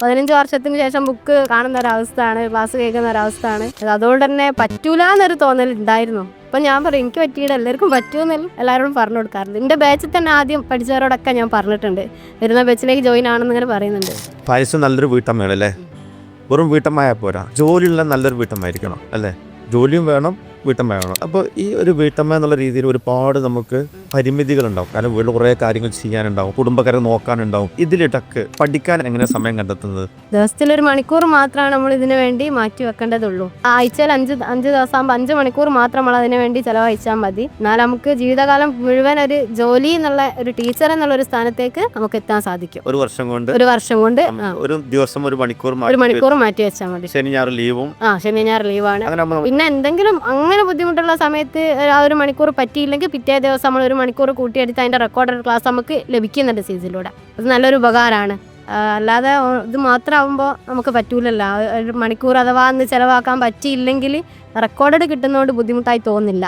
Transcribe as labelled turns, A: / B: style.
A: 15 വർഷത്തിന് ശേഷം ബുക്ക് കാണുന്ന ഒരവസ്ഥയാണ്, ക്ലാസ് കേൾക്കുന്ന ഒരവസ്ഥയാണ്. അതുകൊണ്ട് തന്നെ പറ്റൂല എന്നൊരു തോന്നൽ ഉണ്ടായിരുന്നു. അപ്പം ഞാൻ പറയും എനിക്ക് പറ്റിയിട്ട് എല്ലാവർക്കും പറ്റുമെന്നല്ല എല്ലാവരോടും പറഞ്ഞു കൊടുക്കാറുണ്ട്. എൻ്റെ ബാച്ചിൽ തന്നെ ആദ്യം പഠിച്ചവരോടൊക്കെ ഞാൻ പറഞ്ഞിട്ടുണ്ട്, വരുന്ന ബാച്ചിലേക്ക് ജോയിൻ ആണെന്ന് ഇങ്ങനെ പറയുന്നുണ്ട്.
B: പായസം നല്ലൊരു വീട്ടമ്മയല്ലേ, വെറും വീട്ടമ്മയാൽ പോരാ, ജോലിയുള്ള നല്ലൊരു വീട്ടമ്മയായിരിക്കണം അല്ലേ. ജോലിയും വേണം, വീട്ടമ്മ വേണം. അപ്പോൾ ഈ ഒരു വീട്ടമ്മ എന്നുള്ള രീതിയിൽ ഒരുപാട് നമുക്ക് പരിമിതികളുണ്ടാവും. കാരണം വീട്ടിൽ കുറേ കാര്യങ്ങൾ ചെയ്യാനുണ്ടാവും, കുടുംബക്കാരെ നോക്കാനുണ്ടാവും. ഇതിലിട്ടൊക്കെ പഠിക്കാൻ എങ്ങനെ സമയം കണ്ടെത്തുന്നത്?
A: ദിവസത്തിൽ 1 മണിക്കൂർ മാത്രമാണ് നമ്മൾ ഇതിനു വേണ്ടി മാറ്റി വെക്കേണ്ടതുള്ളൂ. ആഴ്ചയിൽ 5 ദിവസമാകുമ്പോൾ 5 മണിക്കൂർ മാത്രം നമ്മൾ അതിനു വേണ്ടി ചിലവഴിച്ചാൽ മതി. എന്നാൽ നമുക്ക് ജീവിതകാലം മുഴുവൻ ഒരു ജോലി എന്നുള്ള ഒരു ടീച്ചർ എന്നുള്ള ഒരു സ്ഥാനത്തേക്ക് നമുക്ക് എത്താൻ സാധിക്കും.
B: ഒരു വർഷം കൊണ്ട് ഒരു ദിവസം 1
A: മണിക്കൂർ മാറ്റി വെച്ചാൽ മതി.
B: ശനി ഞായർ ലീവും.
A: ശനി ഞായർ ലീവാണ്. പിന്നെ എന്തെങ്കിലും അങ്ങനെ ബുദ്ധിമുട്ടുള്ള സമയത്ത് ആ 1 മണിക്കൂർ പറ്റിയില്ലെങ്കിൽ പിറ്റേ ദിവസം നമ്മൾ 1 മണിക്കൂർ കൂട്ടിയെടുത്ത് അതിൻ്റെ റെക്കോർഡഡ് ക്ലാസ് നമുക്ക് ലഭിക്കുന്നുണ്ട് സീസിലൂടെ. അത് നല്ലൊരു ഉപകാരമാണ്. അല്ലാതെ ഇത് മാത്രമാകുമ്പോൾ നമുക്ക് പറ്റൂലല്ലോ. 1 മണിക്കൂർ അഥവാ അന്ന് ചിലവാക്കാൻ പറ്റിയില്ലെങ്കിൽ റെക്കോർഡഡ് കിട്ടുന്നതുകൊണ്ട് ബുദ്ധിമുട്ടായി തോന്നുന്നില്ല.